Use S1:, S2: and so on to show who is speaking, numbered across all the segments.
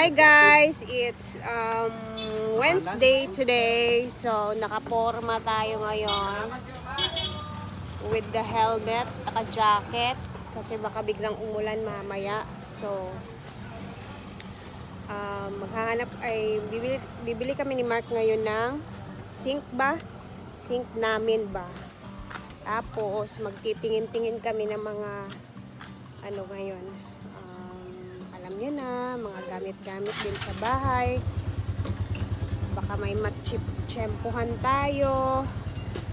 S1: Hi guys, it's Wednesday today. So nakaporma tayo ngayon with the helmet, naka-jacket kasi baka biglang umulan mamaya. So maghahanap ay bibili kami ni Mark ngayon ng sink ba? Sink namin ba? Tapos magtitingin-tingin kami ng mga ano ngayon. Alam nyo na, mga gamit-gamit din sa bahay. Baka may matsyempuhan tayo.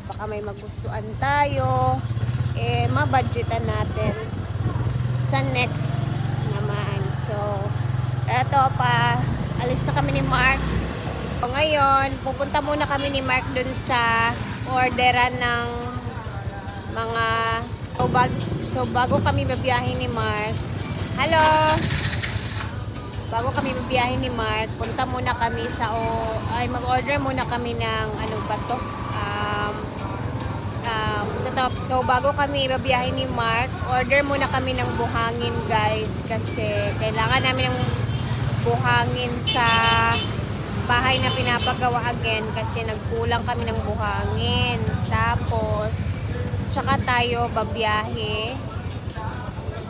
S1: Baka may magustuhan tayo. Mabudgetan natin sa next naman. So, eto pa, alis na kami ni Mark. So, ngayon, pupunta muna kami ni Mark dun sa orderan ng mga so bago kami babiyahin ni Mark. Hello! Bago kami mabiyahe ni Mark, punta muna kami sa mag-order muna kami ng ano ba to? So bago kami mabiyahe ni Mark, order muna kami ng buhangin guys kasi kailangan namin ng buhangin sa bahay na pinapagawa again kasi nagkulang kami ng buhangin. Tapos tsaka tayo babiyahe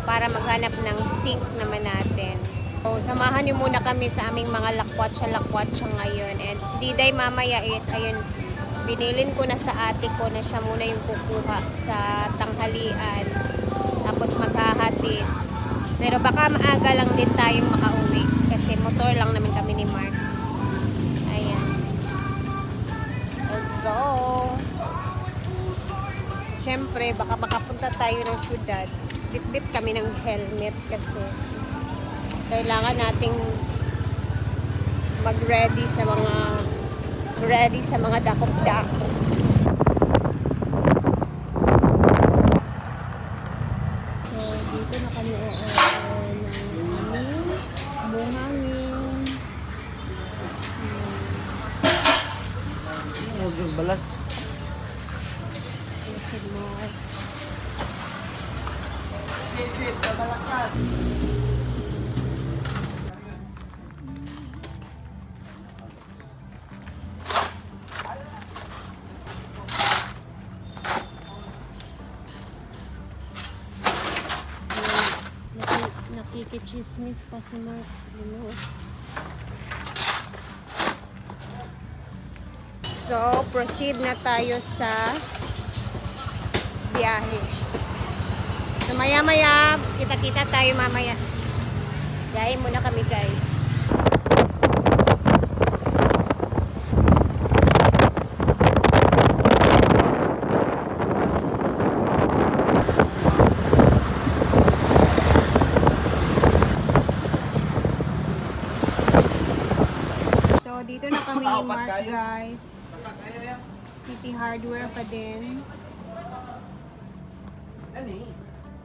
S1: para maghanap ng sink naman natin. So, samahan niyo muna kami sa aming mga lakwatsa ngayon. And si Diday mamaya is, ayun, binilin ko na sa ate ko na siya muna yung kukuha sa tanghalian. Tapos maghahatid. Pero baka maaga lang din tayong makauwi. Kasi motor lang namin kami ni Mark. Ayan. Let's go! Siyempre, baka makapunta tayo ng syudad. Bit-bit kami ng helmet kasi kailangan nating mag-ready sa mga dakop-dakop. So, dito na kami ng buhangin.
S2: Huwag yung balas.
S1: Nakikichismis pa si Mark. So, proceed na tayo sa biyahe. So, maya-maya, kita-kita tayo mamaya. Biyahe muna kami, guys. So, dito na kami ni Mark, guys. City Hardware pa din.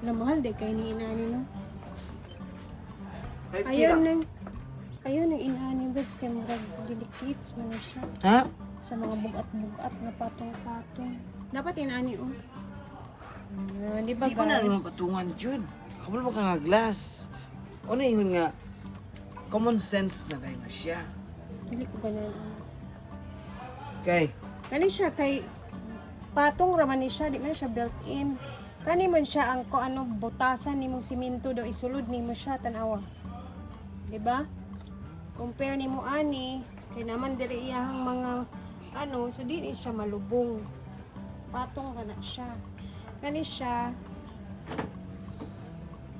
S1: Mahal din kayo ni inani, no? Ayun na inani, ba't kaya marag delicates mo na siya.
S2: Ha?
S1: Sa mga bugat-bugat na patong-patong. Dapat inani, oh. Di ba,
S2: Di ko na
S1: guys?
S2: naman patungan yun. Kamu naman ka nga glass. Ano yun nga? Common sense na dahil na siya.
S1: Dili ko ganun.
S2: Okay.
S1: Kani siya, kay patong raman ni siya, di man siya built-in. Kani man siya ang ko ano butasan nimong simento do isulod nimo siya tanawa. Di ba? Compare nimo ani kay naman diri iyahang mga ano so di siya malubong. Patong ra na siya. Kani siya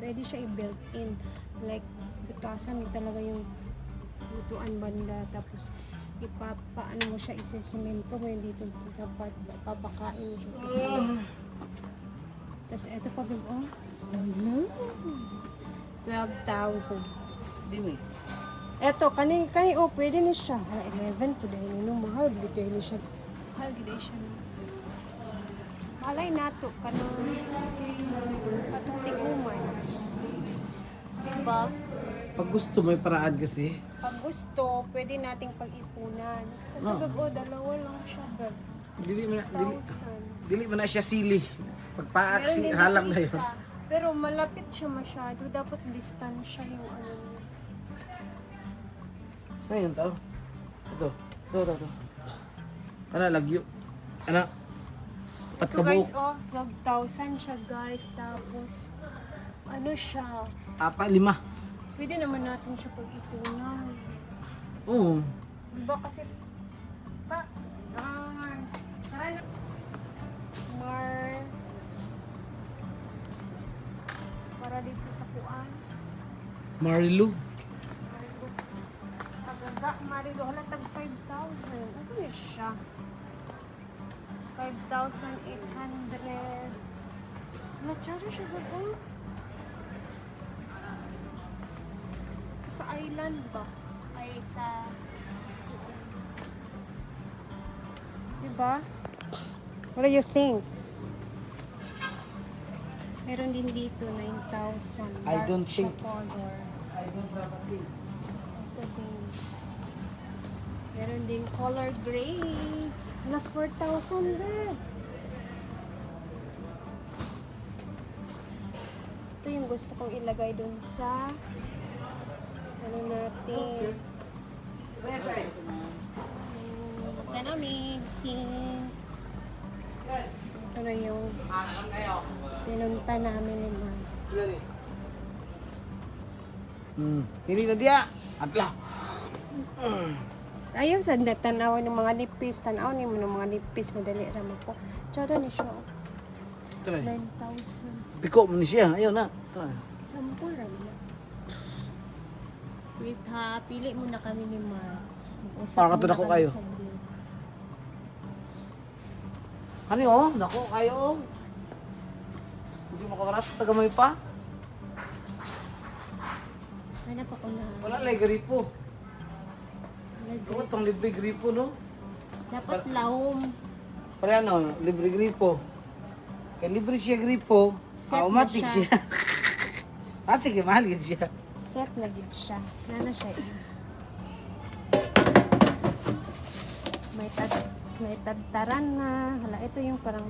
S1: pwede siya i-built in like butasan ni talaga yung lutuan banda tapos ipapaano mo siya isisemento mo yung dito dapat papakain mo siya sa semento. Tapos ito pa big oh. 12,000.
S2: Dini.
S1: Eto kani oh pwede ni siya. 11 po dahil nung mahal bigay ni siya. Mahal gid siya. Malay nato kanang katong tiguman. Diba?
S2: Pag gusto mo, paraan kasi.
S1: Pag gusto, pwede nating pag-ipunan. Kasi dalawa lang siya, bag.
S2: Dili man na siya sili. Pagpaak
S1: Meron
S2: si
S1: din
S2: halang
S1: dito
S2: na yun.
S1: isa. Pero malapit siya masyado. Dapat distansya yung ano niya.
S2: Ngayon tao. Ito. Ito. Ano, lagyo. Ano?
S1: Ito guys, oh, 12,000 siya guys. Tapos, ano siya?
S2: 5.
S1: Pwede naman natin siya pag-ipunan.
S2: Oo.
S1: Diba kasi, tara na. Para dito sa kuan.
S2: Marilu.
S1: Marilu, wala tag 5,000. Ano yun siya? 5,800. Natsara siya ba po? Sa island ba? Ay sa... Diba? What do you think? Meron din dito 9,000.
S2: I don't
S1: Dark siya
S2: think-
S1: color.
S2: I don't have a thing.
S1: Ito din. Meron din color gray. Wala 4,000 ba? Ito yung gusto kong ilagay dun sa ano natin. Ito na mixing. Ito na yung pinunta namin ni Ma'am.
S2: Hindi na dia. Atla.
S1: Ayaw sa tanaw ng mga nipis. Tanaw ni mo ng mga nipis. Madali naman po. Tsara ni siya.
S2: Try.
S1: 9,000.
S2: Piko mo ni siya. Ayaw na. Try.
S1: Sampul na. Wait ha, pili muna kami ni Mark. Mag-usap
S2: Para katulad
S1: muna
S2: ko
S1: kami
S2: kayo.
S1: sa bill.
S2: Ano yun? Nako, kayo. Hindi mo kawarat. Tagamay pa.
S1: Hanap ako na.
S2: Wala lang gripo.
S1: Lagay.
S2: Ano itong libre gripo, no?
S1: Dapat lahom.
S2: Pare ano, libre gripo. Kaya libre siya gripo,
S1: Set na
S2: automatic
S1: siya.
S2: siya. Matik, mahal yun siya.
S1: Set na gid siya. Nana siya eh. May tadtaran na. Hala, ito yung parang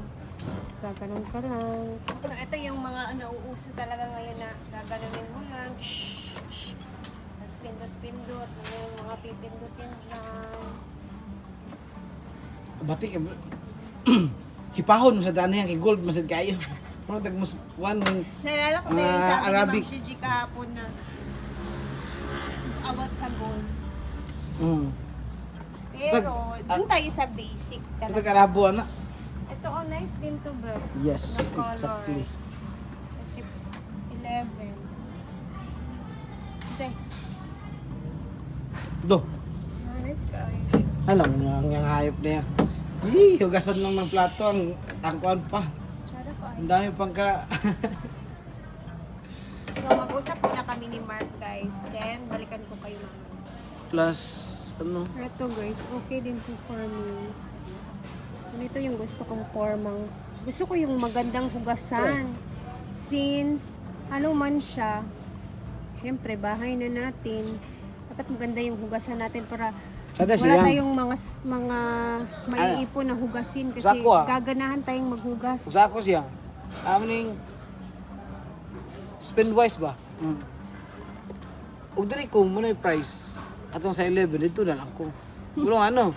S1: gaganon ka lang. Ito yung mga nauuso talaga ngayon na gaganunin mo lang. Tapos pindot-pindot. Yung mga pipindutin lang.
S2: Batik, hipahon mo sa dana yan, kay gold, masad kayo. Mga tagmus, one wing.
S1: Nalala ko na yung
S2: Mga
S1: sabi ni
S2: Arabic.
S1: Ma'am Shiji kahapon na about sa gold. Pero, dun tayo sa basic
S2: Ito
S1: talaga.
S2: karabo, ana.
S1: Ito, oh, nice din to, Beb.
S2: Yes,
S1: The color.
S2: exactly.
S1: Kasi 11. Say,
S2: Do,
S1: nice guys.
S2: alam mo yung hayop na yan. Hii, hugasan lang ng plato, ang tangkuan pa.
S1: Shut up, ay.
S2: Ang dami pang ka...
S1: So, mag-usap muna kami ni Mark, guys. Then, balikan ko kayo mamaya.
S2: Plus, ano,
S1: Ito, guys, okay din to for me. Ito yung gusto kong formang. Gusto ko yung magandang hugasan. Since, ano man siya, syempre, bahay na natin. Dapat maganda yung hugasan natin para
S2: sada
S1: wala
S2: siya.
S1: tayong mga maiipon na hugasin kasi
S2: Sako, ah.
S1: gaganahan tayong maghugas.
S2: Usa ko siya. Aming spend wise ba? Ug diri ko muna yung price. Atong sa 11 dito na lang ko. Bulong ano?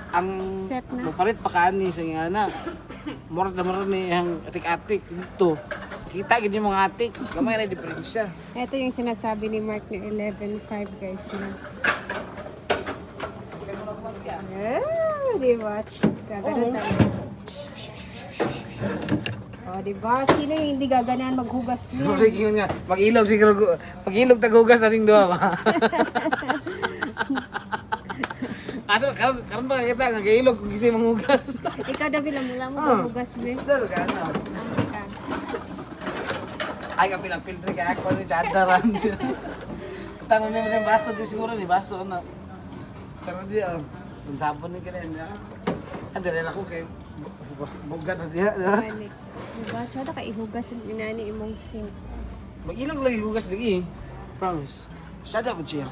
S2: Ang
S1: Set na.
S2: mapalit pa kaani sa ingana. Murag na murag ni ang atik-atik dito. Kita gid yung mga atik. Gamay na diferensya.
S1: Ito yung sinasabi ni Mark na 11.5 guys na. Di ba? Gaganon tayo. Di ba? Sino yung hindi gaganahan maghugas
S2: Murag
S1: niya?
S2: yun nga. Mag-ilog siguro. Mag-ilog taghugas nating duha ba. Aso karon ba kita nga ilog kung kasi manghugas.
S1: Ikaw na bilang mula mo maghugas, be.
S2: Sir, gana.
S1: Tama ka.
S2: Ay, kapilang filter kaya ako ni Chadaran. Tanong niya mo yung baso, di siguro ni baso na. Pero di, kung sabon ni kanya niya. Hindi rin ako kay bugat na diya.
S1: Balik. Diba? Tsada ka ihugas ang inani imong sink.
S2: Mag-ilang lagi hugas lagi. Promise. Shada po siya.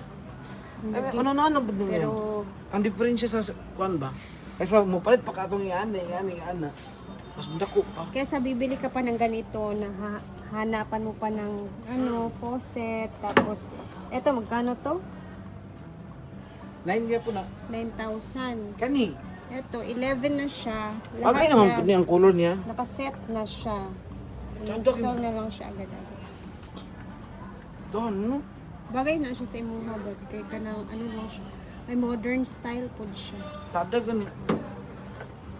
S2: Ano ba din
S1: Pero,
S2: yan? Ang diferensya sa kuan ba? Kaysa mo palit pa ka itong iani. Mas dako pa.
S1: kaya sa bibili ka pa ng ganito na hanapan mo pa ng faucet, tapos eto magkano to?
S2: 9 niya po na.
S1: 9,000.
S2: Kani.
S1: Ito, 11 na siya.
S2: Bagay naman po niya ang color niya.
S1: Nakaset na siya.
S2: Tandok
S1: I-install na lang siya agad-agad.
S2: Doon, no?
S1: Bagay na siya sa imong habag. Kaya ka ng ano lang siya. May modern style po siya.
S2: Tadag gani.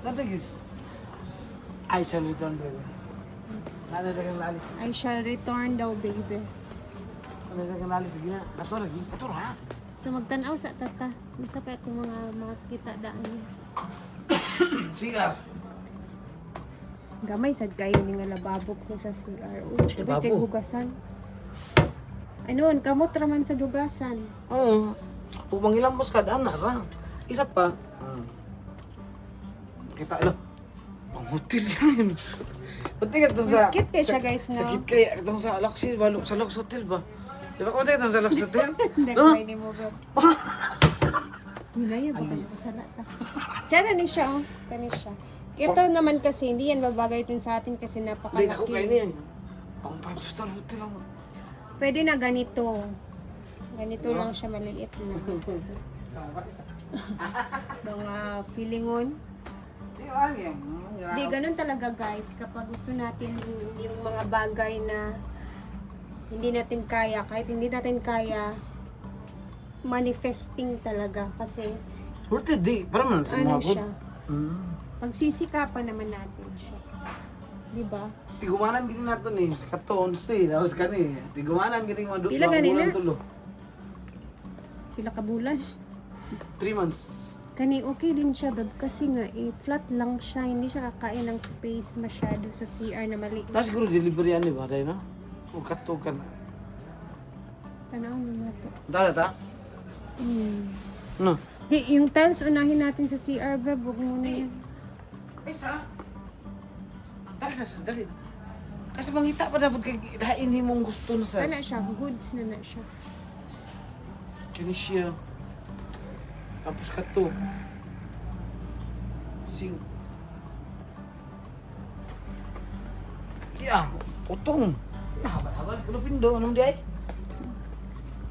S2: Tadag yun. I shall return, baby. Nadagang lalis.
S1: I shall return daw, baby.
S2: Nadagang lalis. Sige na. Ato lagi. Ato ra.
S1: So magtanaw sa tata. Ito pa itong mga makita daan niya.
S2: CR.
S1: Gamay sad kayo ni nga lababo ko sa CR. Uy,
S2: Lababo?
S1: kay hugasan. Ayun, kamot raman sa dugasan.
S2: Oo. Kung mangilamos ka, daan na ra. Isa pa. Kita lang. Pangutil yan. Pati ka itong sa...
S1: Cute kayo siya, guys, no?
S2: Sakit kaya itong sa Alaxi, sa Lux Hotel ba? Di ba kumati itong sa Lux Hotel?
S1: Hindi,
S2: No?
S1: kayo ni mo, Bob. Hinaya, baka nakasala ta. Diyan na ni siya, oh. Kani siya. Ito naman kasi, hindi yan babagay dun sa atin kasi
S2: Hindi, ako
S1: napakalaki.
S2: kayo niyan. Pang 5-star hotel lang.
S1: Pwede na ganito. Ganito lang siya, maliit lang. Mga feelingon.
S2: Di ba yan?
S1: Di, ganun talaga guys. Kapag gusto natin yung mga bagay na hindi natin kaya, kahit hindi natin kaya, manifesting talaga. Kasi,
S2: Surte di. Para man sa
S1: ano
S2: mga good.
S1: siya, pagsisikapan naman natin siya. Di ba?
S2: Tigumanan gini nato ni. Kato 11. Tapos kani. Tigumanan gini mga
S1: Pila ganina?
S2: tulo.
S1: Pila ka bulan.
S2: 3 months.
S1: Kani okay din siya, Bob, kasi nga, flat lang siya. Hindi siya kakain ng space masyado sa CR na maliit.
S2: Na siguro delivery ani ba dai na? O kato ka na.
S1: Tanaw mo na to.
S2: Dala ta? No.
S1: Di, yung tiles unahin natin sa CR, Bob. Huwag mo na yan.
S2: Isa. Dali sa dali. Kasi mangita pa dapat kay dahin himong gusto na sa
S1: Ano siya? Goods na na siya.
S2: Tunisia. Tapos kato. Sing. Ya, utong. Habas ko pindo anong di ay?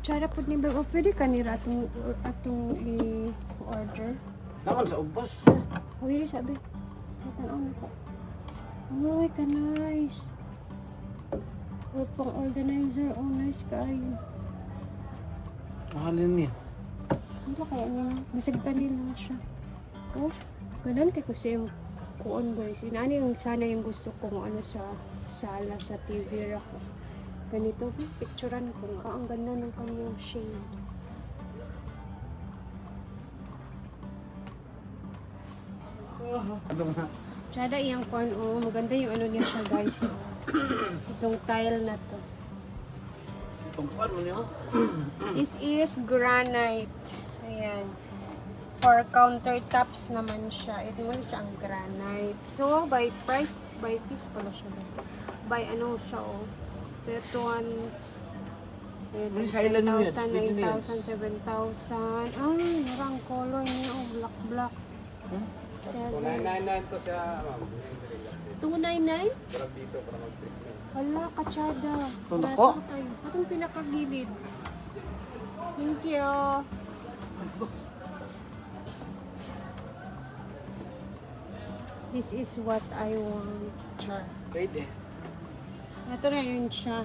S1: Tsara po ni Bob. Pwede ka nila atong i-order.
S2: Naman sa ubos.
S1: Pwede sabi. Tanaw na ko. Uy, ka nice. O, pang organizer. Oh, nice kayo.
S2: Mahalin niya.
S1: Ano ba kaya niya? Masagtan din lang siya. Oh, ganun kay kasi yung kuon guys. Inaani yung sana yung gusto kong ano sa sala sa TV ako. Ganito, picturean ko nga. Ang ganda ng kanyang shade.
S2: Ano nga?
S1: Tsada iyang kuan, oh, maganda yung ano niya siya guys. Itong tile na to.
S2: Tungkuan mo niyo.
S1: This is granite. Ayan. For countertops naman siya. Ito naman siya ang granite. So, by price, by piece pala siya. By ano siya, oh. Ito one,
S2: May sa ilan yun?
S1: 10,000, 9,000, 7,000. Ay, narang color niya, oh. Black. 7.
S3: 299 to siya, ma'am.
S1: 299?
S3: Parang piso para mag-Christmas.
S1: Hala, katsada.
S2: Tundo ko?
S1: Itong pinakagilid. Thank you. This is what I want. Char.
S2: Pwede.
S1: Ito na yun siya.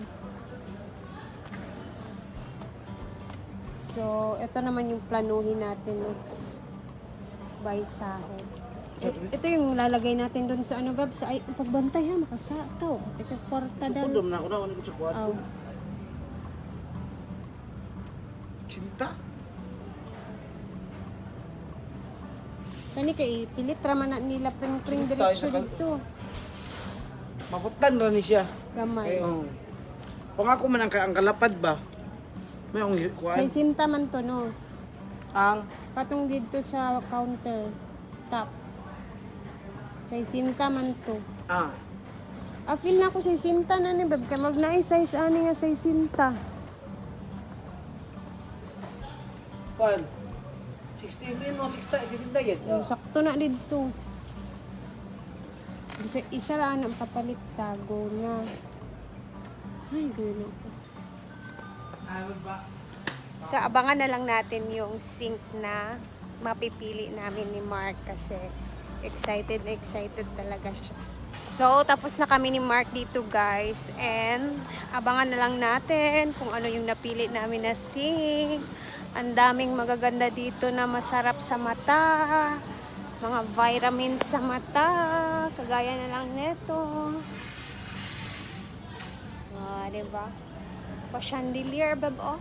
S1: So, ito naman yung planuhin natin next by sahod. Ito yung lalagay natin doon sa ano, Bob, sa pagbantay ha, makasataw. Ito porta
S2: Sa
S1: daw.
S2: kudom na ako na. Ano ko sa kwarto?
S1: Aw.
S2: Cinta?
S1: Kani kay pilit raman na nila pring
S2: Sige,
S1: diretso
S2: tayo sa
S1: dito.
S2: Mabutan ra ni siya.
S1: Gamay.
S2: Eh, oh. Kung ako man ang kalapad ba? May akong
S1: Sa
S2: kuhaan.
S1: isinta man to, no?
S2: Ang
S1: Katong dito sa counter top. Sa isinta man to. Afil na ako sa isinta na ni Beb. Kaya mag-na-size ani nga sa isinta.
S2: Kuhaan. 16 mo, 60 yan.
S1: Sakto na dito. Isa lang ang papalit tago na. Ay, gano'n ko.
S2: Ay, ba?
S1: So, abangan na lang natin yung sink na mapipili namin ni Mark kasi excited na excited talaga siya. So, tapos na kami ni Mark dito guys and abangan na lang natin kung ano yung napili namin na sink. Ang daming magaganda dito na masarap sa mata, mga vitamins sa mata, kagaya na lang neto. Diba? Pa-chandelier, bab, oh.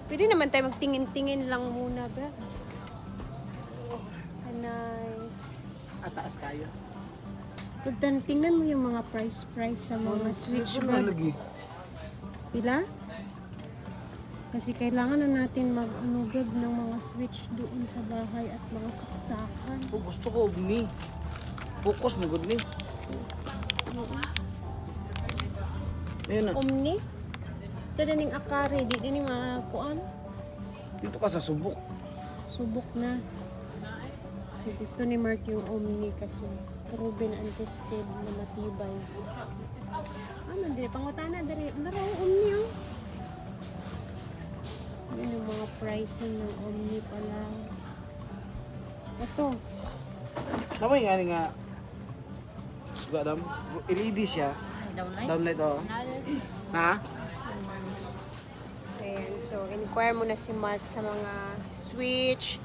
S1: Pwede naman tayo magtingin-tingin lang muna, bab. Oh, nice.
S2: Ataas kayo.
S1: Tingnan mo yung mga price sa mga switchboard. Pila? Kasi kailangan na natin mag-unugag ng mga switch doon sa bahay at mga saksakan.
S2: Oh, gusto ko ni. Focus mo gud ni. Ayun na.
S1: Omni? Sa daning akari, di din mga kuan.
S2: Dito ka sa subok.
S1: Subok na. So gusto ni Mark yung Omni kasi proven and tested na matibay. Ano, dili pangutana dali. Laro Omni oh. Yan yung mga pricing ng Omni pala. Ito.
S2: Namay nga ni nga. Sugadam. LED siya. Downlight oh. Ha?
S1: Ayan, so inquire muna si Mark sa mga switch,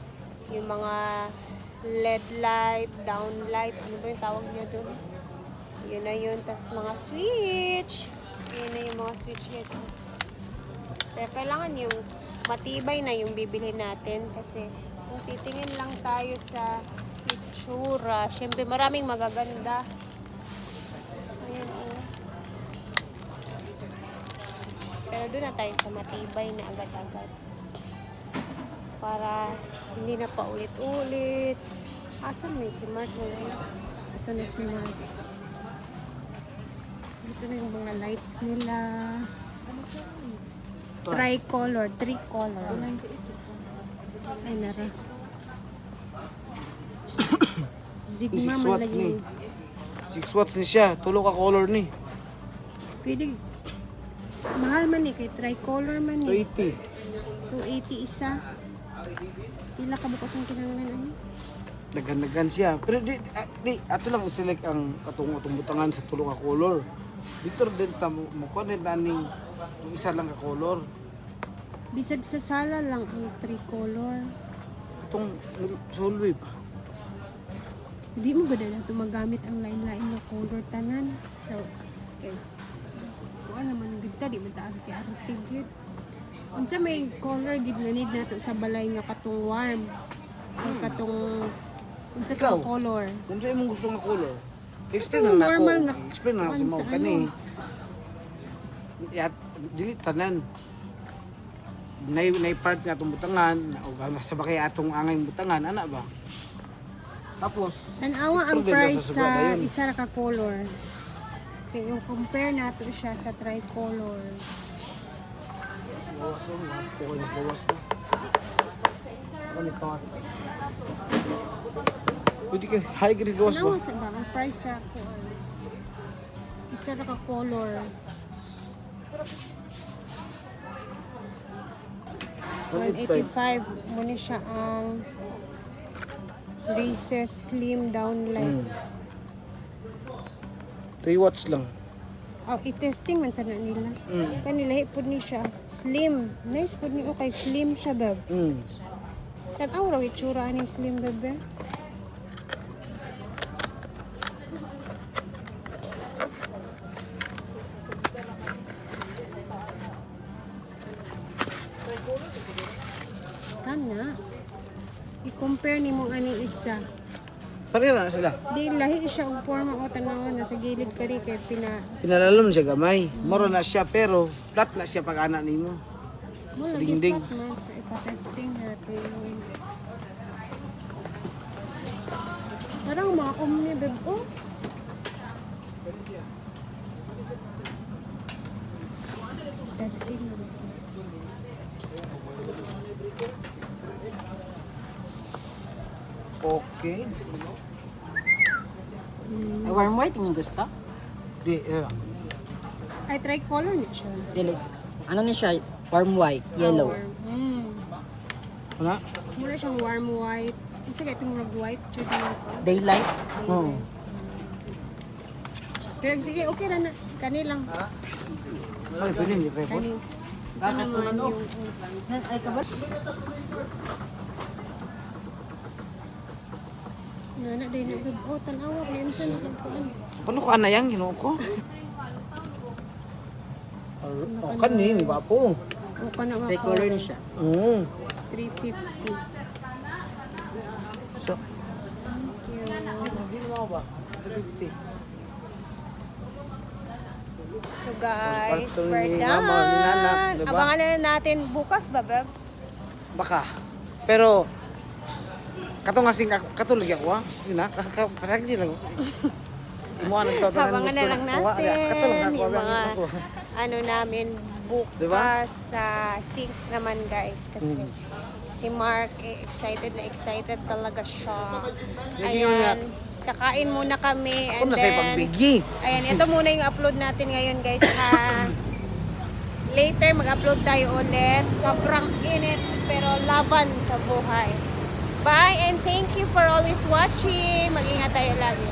S1: yung mga LED light, downlight, ano ba yung tawag niya doon? Yun na yun, tas mga switch. Yun na yung mga switch niya doon. Pero kailangan yung matibay na yung bibili natin kasi kung titingin lang tayo sa itsura, syempre maraming magaganda. Ayan, oh. Pero doon na tayo sa matibay na agad-agad. Para hindi na paulit-ulit. Asan na si Mark ngayon? Ito na si Mark. Ito na yung mga lights nila. Tricolor, tricolor. Ay, nara. Sigma
S2: 6
S1: man
S2: watts
S1: lagi.
S2: ni. 6 watts ni siya. Tulo ka color ni.
S1: Pwede. Mahal man ni kay tricolor man ni.
S2: 280.
S1: 280 isa. Pila ka bukod ang kinahanglan ani?
S2: Dagan-dagan siya. Pero di ato lang i-select ang katong butangan sa tulo ka color. Dito din ta mo connect aning yung isa lang ka color.
S1: Bisag sa sala lang ang tricolor.
S2: Itong solway pa.
S1: Hindi mo ba na ito magamit ang lain-lain na color tanan? So, okay. Kung naman gita, di man taas kay arte gid. Unsa may color gid na need nato sa balay nga katong warm. O katong unsa
S2: Ikaw?
S1: ka color?
S2: Kung sa imong gusto nga color, explain
S1: Itong
S2: na nako.
S1: normal nga
S2: Explain na ako sa
S1: kwan
S2: mo
S1: sa
S2: kani.
S1: ano.
S2: Dili tanan. Nay part nga atong butangan, o sa bakay atong angay butangan, ana ba? Tapos,
S1: Tanawa ang
S2: Proven na
S1: price
S2: sa
S1: sa
S2: sugat, ayun.
S1: isa ra ka color. Okay, yung compare nato siya sa tricolor.
S2: bawas o, okay na bawas na. Ano pa? Pwede ka, high grade gawas ba?
S1: Tanawa sa ba ang price sa kuan? Isa ra ka color. 185 mo ni siya ang Recess Slim Downlight.
S2: 3 watts lang.
S1: Oh, i-testing man sana nila.
S2: Mm.
S1: Kanila ipod ni siya slim. Nice pud ni okay slim siya bab.
S2: Mm.
S1: Tan-aw raw itsura ani slim bab. Kana. I-compare ni mo ani isa.
S2: Pareha na sila.
S1: Di lahi siya og forma o tanawan na sa gilid kari kay
S2: Pinalalom siya gamay. Moro na siya pero flat na siya pag anak nimo.
S1: mo
S2: Sa
S1: lagi
S2: dingding.
S1: flat man sa ipa-testing natin. Parang mga omni beb oh. Testing mo.
S2: Okay.
S4: Warm white yung gusto?
S2: Di,
S1: Ay tricolor niya siya.
S4: Dili. Ano ni siya? Warm white, yellow.
S2: Ano?
S1: Mura siyang warm white. Ang sige, itong murag white. Chudy mo ko.
S4: Daylight.
S2: Oo.
S1: Pero sige, okay na na. Kani lang.
S2: Ay, pwede hindi pa po.
S1: Kani. Ito naman yung...
S4: Ay, kabar.
S1: Nana, day na. Oh, tanawa. Minsan na lang.
S2: Paano ko anayang ginoo ko?
S4: Oh, kani, may bapo.
S1: O ka na
S4: May color ni siya.
S1: 350.
S2: So,
S1: So guys,
S2: Kwarto
S1: we're
S2: ni
S1: done.
S2: Mama, ni Nana, diba?
S1: Abangan na lang natin bukas ba, Beb?
S2: baka. Pero, katong asing katulog ako ha. Yun ha, parang lang. Imuha ng toto.
S1: Abangan na lang natin
S2: Katulog ako.
S1: yung mga
S2: ako.
S1: ano namin bukas
S2: Diba?
S1: sa sync naman guys. Kasi si Mark, excited na excited talaga siya.
S2: Sige yun nga.
S1: Ayan, kakain muna kami.
S2: Ako
S1: And
S2: na sa'yo
S1: then,
S2: pagbigi.
S1: ayan, ito muna yung upload natin ngayon guys ha. Later mag-upload tayo ulit. Sobrang init pero laban sa buhay. Bye and thank you for always watching. Mag-ingat tayo lagi.